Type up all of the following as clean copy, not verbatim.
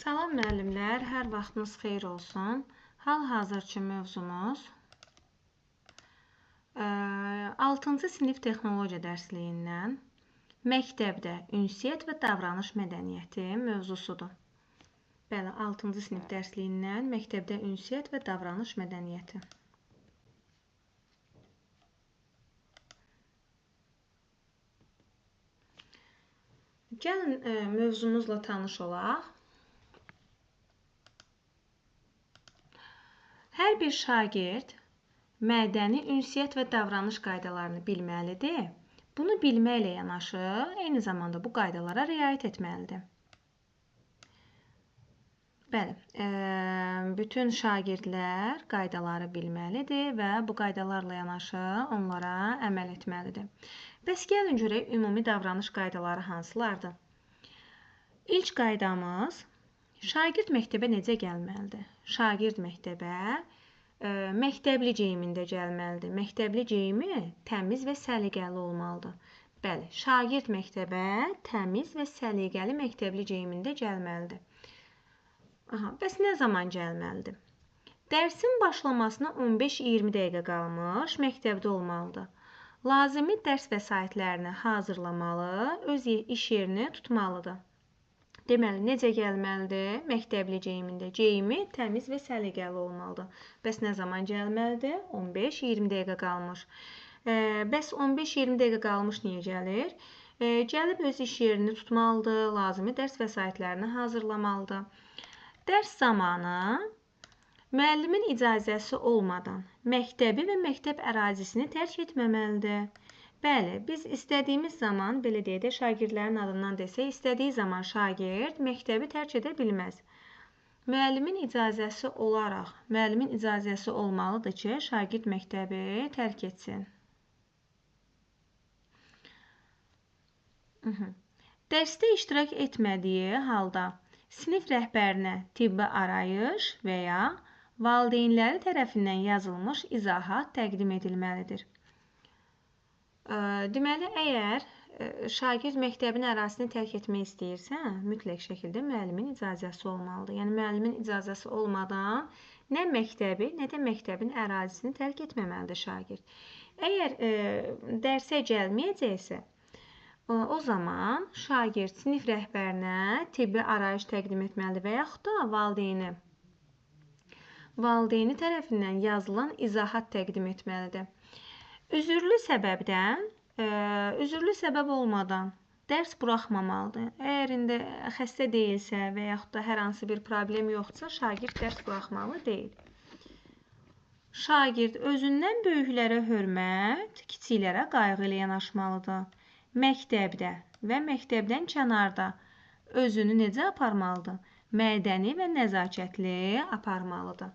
Salam müəllimlər, hər vaxtınız xeyir olsun. Hal-hazırki mövzumuz 6-cı sinif texnologiya dərsliyindən məktəbdə ünsiyyət və davranış mədəniyyəti mövzusudur. Bəli, 6-cı sinif dərsliyindən məktəbdə ünsiyyət və davranış mədəniyyəti. Gəlin mövzumuzla tanış olaq. Hər bir şagird mədəni ünsiyyət və davranış qaydalarını bilməlidir. Bunu bilməklə yanaşı, eyni zamanda bu qaydalara riayət etməlidir. Bəli, bütün şagirdlər qaydaları bilməlidir və bu qaydalarla yanaşı onlara əməl etməlidir. Bəs gəlin görək, ümumi davranış qaydaları hansılardır? İlk qaydamız, şagird məktəbə necə gəlməlidir? Şagird məktəbə məktəbli geyimində gəlməlidir. Məktəbli geyimi təmiz və səliqəli olmalıdır. Bəli, şagird məktəbə təmiz və səliqəli məktəbli geyimində gəlməlidir. Bəs nə zaman gəlməlidir? Dərsin başlamasına 15-20 dəqiqə qalmış məktəbdə olmalıdır. Lazımi dərs vəsaitlərini hazırlamalı, öz iş yerini tutmalıdır. Deməli, necə gəlməlidir? Məktəbli geyimində. Geyimi təmiz və səliqəli olmalıdır. Bəs nə zaman gəlməlidir? 15-20 dəqiqə qalmış. Bəs 15-20 dəqiqə qalmış niyə gəlir? Gəlib öz iş yerini tutmalıdır, lazımi dərs vəsaitlərini hazırlamalıdır. Dərs zamanı müəllimin icazəsi olmadan məktəbi və məktəb ərazisini tərk etməməlidir. Bəli, biz istədiyimiz zaman, belə deyək də, şagirdlərin adından desək, istədiyi zaman şagird məktəbi tərk edə bilməz. Müəllimin icazəsi olaraq, müəllimin icazəsi olmalıdır ki, şagird məktəbi tərk etsin. Dərsdə iştirak etmədiyi halda sinif rəhbərinə tibbi arayış və ya valideynləri tərəfindən yazılmış izahat təqdim edilməlidir. Deməli, əgər şagird məktəbin ərazisini tərk etmək istəyirsə, mütləq şəkildə müəllimin icazəsi olmalıdır. Yəni, müəllimin icazəsi olmadan nə məktəbi, nə də məktəbin ərazisini tərk etməməlidir şagird. Əgər dərsə gəlməyəcəksə, o zaman şagird sinif rəhbərinə tibbi arayış təqdim etməlidir və yaxud da valideyni tərəfindən yazılan izahat təqdim etməlidir. Üzürlü səbəb olmadan dərs buraxmamalıdır. Əgər indi xəstə deyilsə və yaxud da hər hansı bir problem yoxdursa, şagird dərs buraxmalı deyil. Şagird özündən böyüklərə hörmət, kiçiklərə qayğı ilə yanaşmalıdır. Məktəbdə və məktəbdən kənarda özünü necə aparmalıdır? Mədəni və nəzakətli aparmalıdır.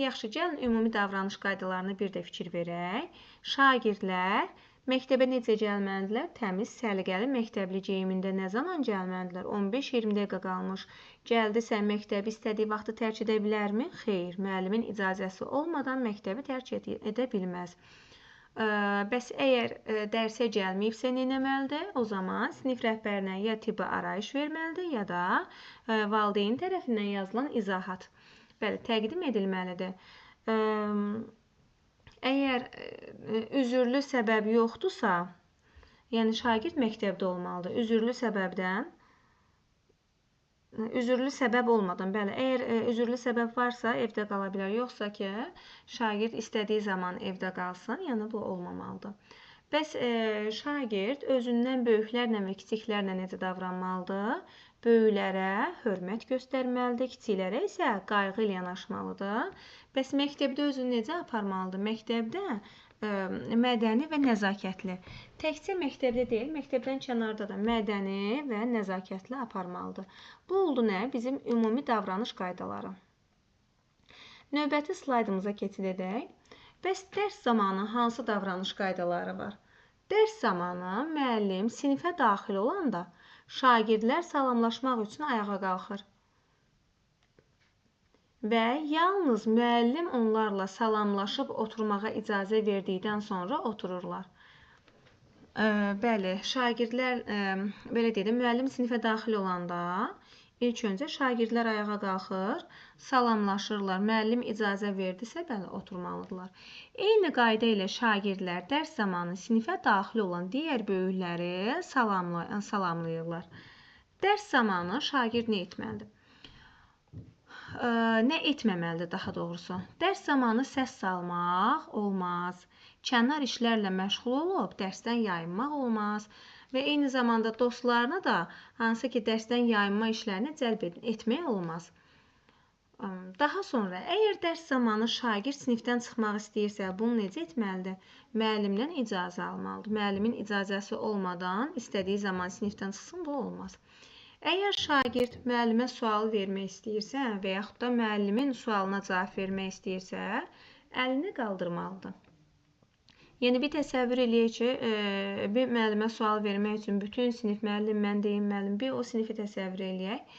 Yaxşı, gəlin ümumi davranış qaydalarına bir də fikir verək. Şagirdlər məktəbə necə gəlməlidirlər? Təmiz, səliqəli məktəbli geyimində nə zaman gəlməlidirlər? 15-20 dəqiqə qalmış. Gəldisə, məktəbi istədiyi vaxtı tərk edə bilərmi? Xeyr, müəllimin icazəsi olmadan məktəbi tərk edə bilməz. Bəs əgər dərsə gəlməyibsə, nə etməlidir? O zaman sinif rəhbərinə ya tibbi arayış verməlidir, ya da valideyn tərəfindən yazılan izahat təqdim edilməlidir. Əgər üzürlü səbəb yoxdursa, yəni şagird məktəbdə olmalıdır. Üzürlü səbəb olmadan, bəli, əgər üzürlü səbəb varsa, evdə qala bilər. Yoxsa ki, şagird istədiyi zaman evdə qalsın, yəni bu olmamalıdır. Bəs şagird özündən böyüklərlə və kiçiklərlə necə davranmalıdır? Böyüklərə hörmət göstərməlidir, kiçiklərə isə qayğı ilə yanaşmalıdır. Bəs məktəbdə özünü necə aparmalıdır? Məktəbdə mədəni və nəzakətli. Təkcə məktəbdə deyil, məktəbdən kənarda da mədəni və nəzakətli aparmalıdır. Bu oldu nə? Bizim ümumi davranış qaydaları. Növbəti slaydımıza keçid edək. Bəs dərs zamanı hansı davranış qaydaları var? Dərs zamanı müəllim sinifə daxil olanda şagirdlər salamlaşmaq üçün ayağa qalxır. Və yalnız müəllim onlarla salamlaşıb oturmağa icazə verdikdən sonra otururlar. Bəli, şagirdlər, belə deyək də, müəllim sinifə daxil olanda İlk öncə şagirdlər ayağa qalxır, salamlaşırlar. Müəllim icazə verdisə, bəli, oturmalıdırlar. Eyni qayda ilə şagirdlər dərs zamanı sinifə daxil olan digər böyükləri salamlayırlar. Dərs zamanı şagird nə etməlidir? Nə etməməlidir daha doğrusu? Dərs zamanı səs salmaq olmaz. Kənar işlərlə məşğul olub dərsdən yayınmaq olmaz. Və eyni zamanda dostlarını da hansı ki dərsdən yayınma işlərini cəlb etmək olmaz. Daha sonra, əgər dərs zamanı şagird sinifdən çıxmaq istəyirsə, bunu necə etməlidir? Müəllimdən icazə almalıdır. Müəllimin icazəsi olmadan istədiyi zaman sinifdən çıxsın, bu olmaz. Əgər şagird müəllimə sual vermək istəyirsə və yaxud da müəllimin sualına cavab vermək istəyirsə, əlini qaldırmalıdır. Yəni, bir təsəvvür eləyək ki, bir müəllimə sual vermək üçün bütün sinif müəllim, mən deyim müəllim, bir o sinifi təsəvvür eləyək.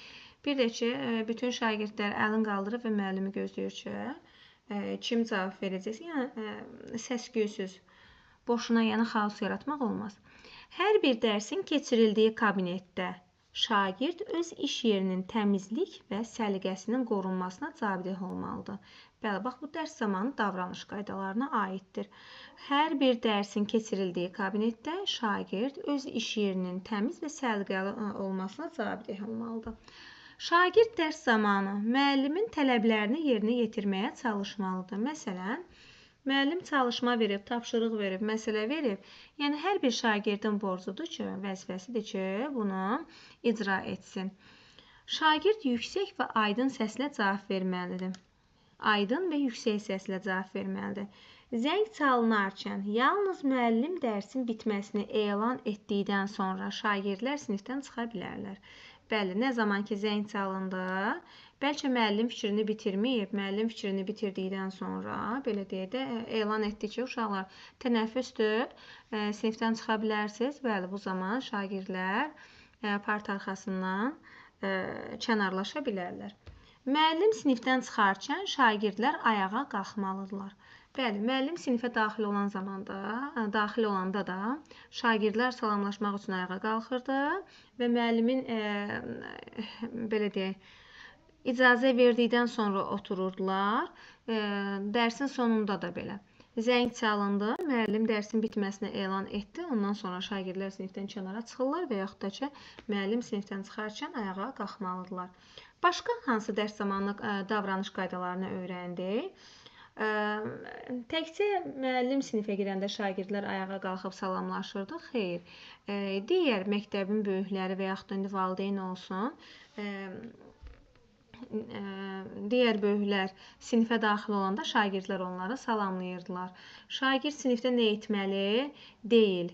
Bir də ki, bütün şagirdlər əlini qaldırıb və müəllimi gözləyir ki, kim cavab verəcəksə, yəni səs-küysüz, boşuna, yəni xaos yaratmaq olmaz. Hər bir dərsin keçirildiyi kabinetdə şagird öz iş yerinin təmizlik və səliqəsinin qorunmasına cabideh olmalıdır. Bəli, bax, bu dərs zamanı davranış qaydalarına aiddir. Hər bir dərsin keçirildiyi kabinetdə şagird öz iş yerinin təmiz və səliqəli olmasına cabideh olmalıdır. Şagird dərs zamanı müəllimin tələblərini yerinə yetirməyə çalışmalıdır. Məsələn, müəllim çalışma verib, tapşırıq verib, məsələ verib. Yəni, hər bir şagirdin borcudur ki, vəzifəsidir ki, bunu icra etsin. Şagird yüksək və aydın səslə cavab verməlidir. Aydın və yüksək səslə cavab verməlidir. Zəng çalınarkən yalnız müəllim dərsin bitməsini elan etdikdən sonra şagirdlər sinifdən çıxa bilərlər. Bəli, nə zaman ki zəng çalındı, bəlkə müəllim fikrini bitirməyib, müəllim fikrini bitirdikdən sonra, belə deyək də, elan etdi ki, uşaqlar tənəffüsdür, sinifdən çıxa bilərsiniz. Bəli, bu zaman şagirdlər part arxasından kənarlaşa bilərlər. Müəllim sinifdən çıxarkən şagirdlər ayağa qalxmalıdırlar. Bəli, müəllim sinifə daxil olanda da şagirdlər salamlaşmaq üçün ayağa qalxırdı və müəllimin belə deyək, icazə verdikdən sonra otururdular. Dərsin sonunda da belə. Zəng çalındı, müəllim dərsin bitməsini elan etdi. Ondan sonra şagirdlər sinifdən kənara çıxırlar və yaxud da ki, müəllim sinifdən çıxarkən ayağa qalxmalıdırlar. Başqa hansı dərs zamanı davranış qaydalarını öyrəndik? Təkcə müəllim sinifə girəndə şagirdlər ayağa qalxıb salamlaşırdı? Xeyr. Digər məktəbin böyükləri və yaxud da indi valideyn olsun, digər böyüklər sinifə daxil olanda şagirdlər onları salamlayırdılar. Şagird sinifdə nə etməli? Deyil.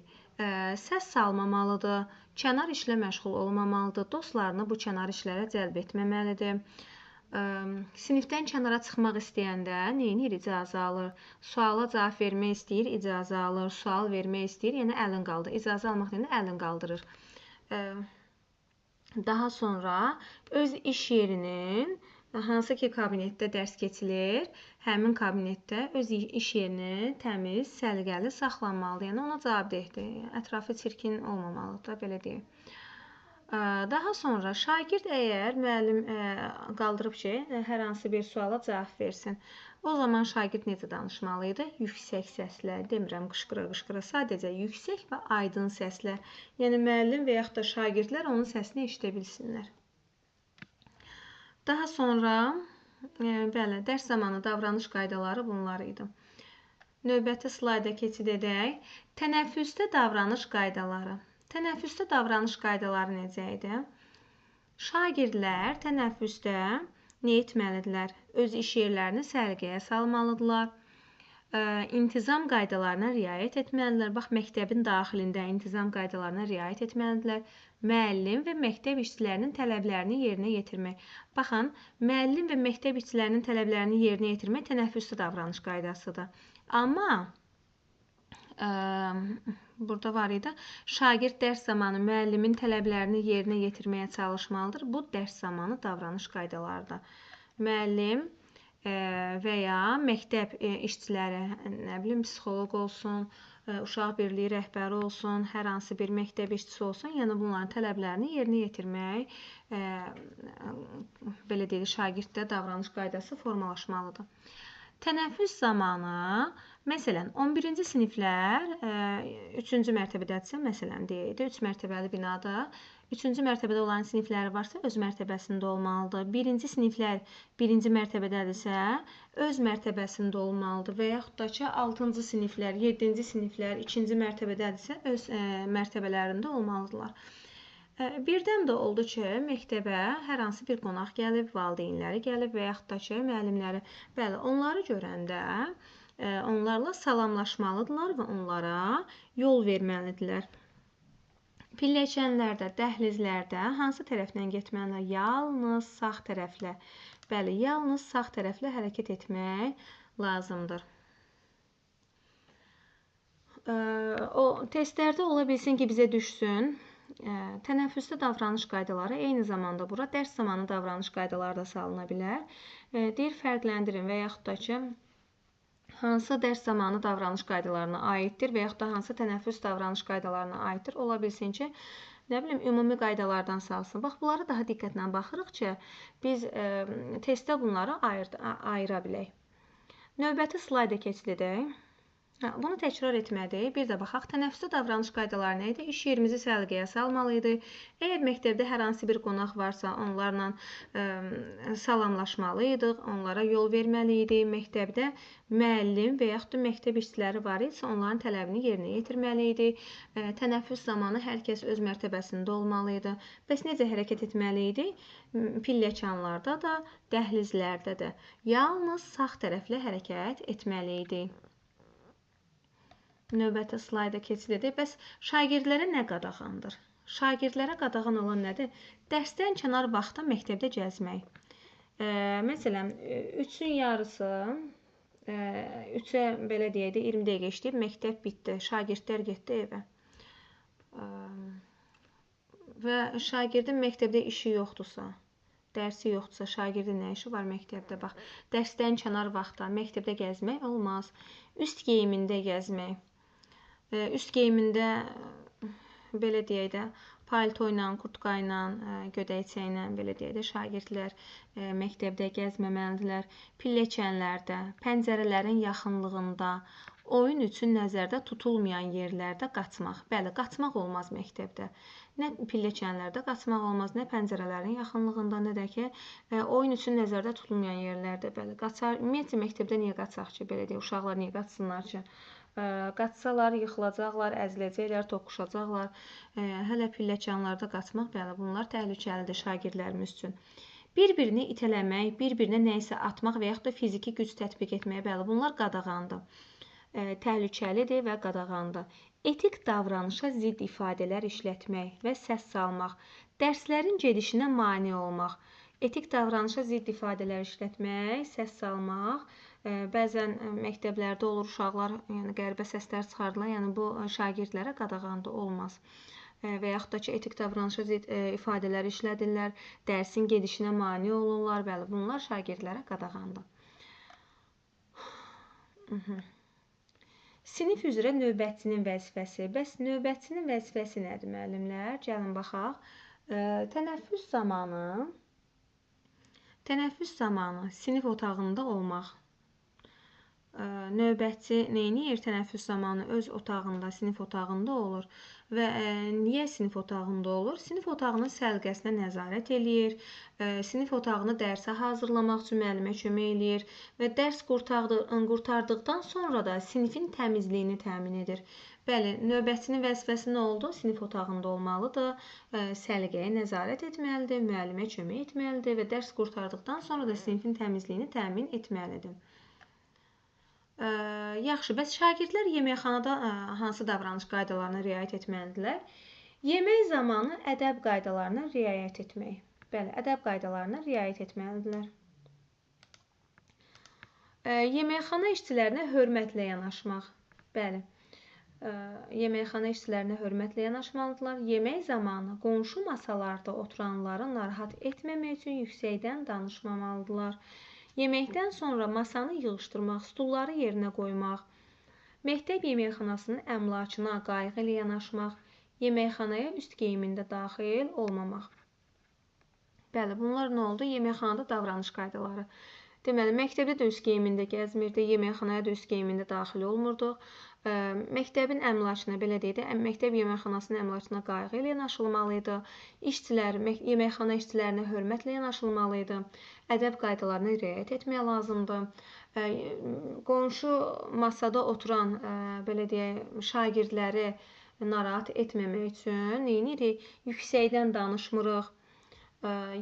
Səs salmamalıdır, kənar işlə məşğul olmamalıdır, dostlarını bu kənar işlərə cəlb etməməlidir. Sinifdən kənara çıxmaq istəyəndə neyinir? İcazə alır. Suala cavab vermək istəyir, icazə alır. Sual vermək istəyir, yəni əlin qaldırır. İcazə almaq deyəndə əlin qaldırır. Daha sonra öz iş yerinin hansı ki kabinetdə dərs keçilir, həmin kabinetdə öz iş yerini təmiz, səliqəli saxlanmalıdır. Yəni ona cavabdehdir. Ətrafı çirkin olmamalıdır, belə deyim. Daha sonra şagird əgər müəllim qaldırıb ki, hər hansı bir suala cavab versin, o zaman şagird necə danışmalıydı? Yüksək səslə, demirəm qışqıra-qışqıra, sadəcə yüksək və aydın səslə. Yəni müəllim və yaxud da şagirdlər onun səsini eşidə bilsinlər. Daha sonra, bəli, dərs zamanı davranış qaydaları bunlar idi. Növbəti slayda keçid edək. Tənəffüsdə davranış qaydaları. Tənəffüsdə davranış qaydaları necə idi? Şagirdlər tənəffüsdə nə etməlidirlər? Öz iş yerlərini səliqəyə salmalıdırlar. İntizam qaydalarına riayət etməlidirlər. Bax, məktəbin daxilində intizam qaydalarına riayət etməlidirlər. Müəllim və məktəb işçilərinin tələblərini yerinə yetirmək. Baxın, müəllim və məktəb işçilərinin tələblərini yerinə yetirmək tənəffüsdə davranış qaydasıdır. Amma burada var idi, şagird dərs zamanı müəllimin tələblərini yerinə yetirməyə çalışmalıdır. Bu dərs zamanı davranış qaydalarıdır. Müəllim və ya məktəb işçiləri, nə bilim, psixoloq olsun, uşaq birliyi rəhbəri olsun, hər hansı bir məktəb işçisi olsun, yəni bunların tələblərini yerinə yetirmək, belə deyək, şagirddə davranış qaydası formalaşmalıdır. Tənəffüs zamanı, məsələn, 11-ci siniflər 3-cü mərtəbədədirsə, məsələn, deyək, 3 mərtəbəli binada 3-cü mərtəbədə olan sinifləri varsa, öz mərtəbəsində olmalıdır. 1-ci siniflər 1-ci mərtəbədədirsə, öz mərtəbəsində olmalıdır və yaxud da ki, 6-cı siniflər, 7-ci siniflər 2-ci mərtəbədədirsə, öz mərtəbələrində olmalıdırlar. Birdən də oldu ki, məktəbə hər hansı bir qonaq gəlib, valideynləri gəlib və yaxud da ki, müəllimləri. Bəli, onları görəndə onlarla salamlaşmalıdırlar və onlara yol verməlidirlər. Pilləkənlərdə, dəhlizlərdə hansı tərəfdən getməlidirlər? Yalnız sağ tərəflə. Bəli, yalnız sağ tərəflə hərəkət etmək lazımdır. O testlərdə ola bilsin ki, bizə düşsün. Tənəffüsdə davranış qaydaları eyni zamanda bura dərs zamanı davranış qaydaları da salına bilər. Deyir, fərqləndirin və yaxud da ki, hansı dərs zamanı davranış qaydalarına aiddir və yaxud da hansı tənəffüs davranış qaydalarına aiddir. Ola bilsin ki, nə bilim, ümumi qaydalardan salsın. Bax, bunlara daha diqqətlə baxırıq ki, biz testdə bunları ayıra bilək. Növbəti slayda keçilik. Bunu təkrar etmədik. Bir də baxaq, tənəffüsdə davranış qaydaları nə idi? İş yerimizi səliqəyə salmalıydı. Əgər məktəbdə hər hansı bir qonaq varsa, onlarla salamlaşmalıydıq, onlara yol verməliydik. Məktəbdə müəllim və yaxud da məktəb işçiləri var isə, onların tələbini yerinə yetirməliydi. Tənəffüs zamanı hər kəs öz mərtəbəsində olmalıydı. Bəs necə hərəkət etməliydi? Pilləkənlərdə də, dəhlizlərdə də. Yalnız sağ tərəflə hərəkət etməliydi. Növbəti slayda keçilik. Bəs şagirdlərə nə qadağandır? Şagirdlərə qadağan olan nədir? Dərsdən kənar vaxtda məktəbdə gəzmək. Məsələn, 3-ün yarısı, 3-ə belə deyək də 20 dəqiqə işləyib, məktəb bitdi, şagirdlər getdi evə. Və şagirdin məktəbdə işi yoxdursa, dərsi yoxdursa, şagirdin nə işi var məktəbdə? Bax, dərsdən kənar vaxtda məktəbdə gəzmək olmaz. Üst geyimində gəzmək. Üst geyimində, belə deyək də, palto ilə, kurtka ilə, gödəkçə ilə, belə deyək də, şagirdlər məktəbdə gəzməməlidirlər. Pilləkənlərdə, pəncərələrin yaxınlığında, oyun üçün nəzərdə tutulmayan yerlərdə qaçmaq. Bəli, qaçmaq olmaz məktəbdə. Nə pilləkənlərdə qaçmaq olmaz, nə pəncərələrin yaxınlığında, nə də ki, oyun üçün nəzərdə tutulmayan yerlərdə. Bəli, qaçar. Ümumiyyətlə, məktəbdə niyə qaçaq ki, belə deyək, uşaqlar niyə qaçsınlar ki? Qaçsalar, yıxılacaqlar, əziləcəklər, toqquşacaqlar. Hələ pilləkənlərdə qaçmaq, bəli, bunlar təhlükəlidir şagirdlərimiz üçün. Bir-birini itələmək, bir-birinə nəyisə atmaq və yaxud da fiziki güc tətbiq etmək, bəli, bunlar qadağandır. Təhlükəlidir və qadağandır. Etik davranışa zidd ifadələr işlətmək və səs salmaq, dərslərin gedişinə mane olmaq. Etik davranışa zidd ifadələr işlətmək, səs salmaq. Bəzən məktəblərdə olur, uşaqlar qəribə səslər çıxardılar, yəni bu şagirdlərə qadağandır, olmaz. Və yaxud da ki, etik davranışa zidd ifadələr işlədirlər, dərsin gedişinə mane olurlar, bəli, bunlar şagirdlərə qadağandır. Sinif üzrə növbətçinin vəzifəsi. Bəs növbətçinin vəzifəsi nədir, müəllimlər? Gəlin baxaq. Tənəffüs zamanı sinif otağında olmaq. Növbətçi neyniyir tənəffüs zamanı? Öz otağında, sinif otağında olur. Və niyə sinif otağında olur? Sinif otağının səliqəsinə nəzarət eləyir. Sinif otağını dərsə hazırlamaq üçün müəllimə kömək eləyir. Və dərs qurtardıqdan sonra da sinifin təmizliyini təmin edir. Bəli, növbətçinin vəzifəsi nə oldu? Sinif otağında olmalıdır. Səliqəyə nəzarət etməlidir, müəllimə kömək etməlidir və dərs qurtardıqdan sonra da sinifin təmizliyini təmin etməlidir. Yaxşı, bəs şagirdlər yeməkxanada hansı davranış qaydalarına riayət etməlidirlər? Yemək zamanı ədəb qaydalarına riayət etmək. Bəli, ədəb qaydalarına riayət etməlidirlər. Yeməkxana işçilərinə hörmətlə yanaşmaq. Bəli, yeməkxana işçilərinə hörmətlə yanaşmalıdırlar. Yemək zamanı qonşu masalarda oturanları narahat etməmək üçün yüksəkdən danışmamalıdırlar. Yeməkdən sonra masanı yığışdırmaq, stulları yerinə qoymaq. Məktəb yeməkxanasının əmlakına qayğı ilə yanaşmaq, yeməkxanaya üst geyimində daxil olmamaq. Bəli, bunlar nə oldu? Yeməkxanada davranış qaydaları. Deməli, məktəbdə də üst geyimində gəzmirdi, yeməkxanaya da üst geyimində daxil olmurduq. Məktəbin əmlakına, belə deyək də, məktəb yeməkxanasının əmlakına qayğı ilə yanaşılmalı idi. Yeməkxana işçilərinə hörmətlə yanaşılmalı idi. Ədəb qaydalarına riayət etmək lazımdır. Qonşu masada oturan, belə deyək, şagirdləri narahat etməmək üçün neyinirik? Yüksəkdən danışmırıq.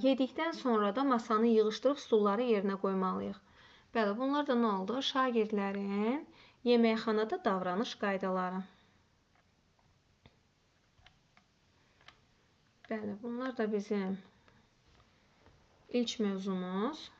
Yedikdən sonra da masanı yığışdırıb stulları yerinə qoymalıyıq. Bəli, bunlar da nə oldu? Şagirdlərin yeməkxanada davranış qaydaları. Bəli, bunlar da bizim ilk mövzumuz.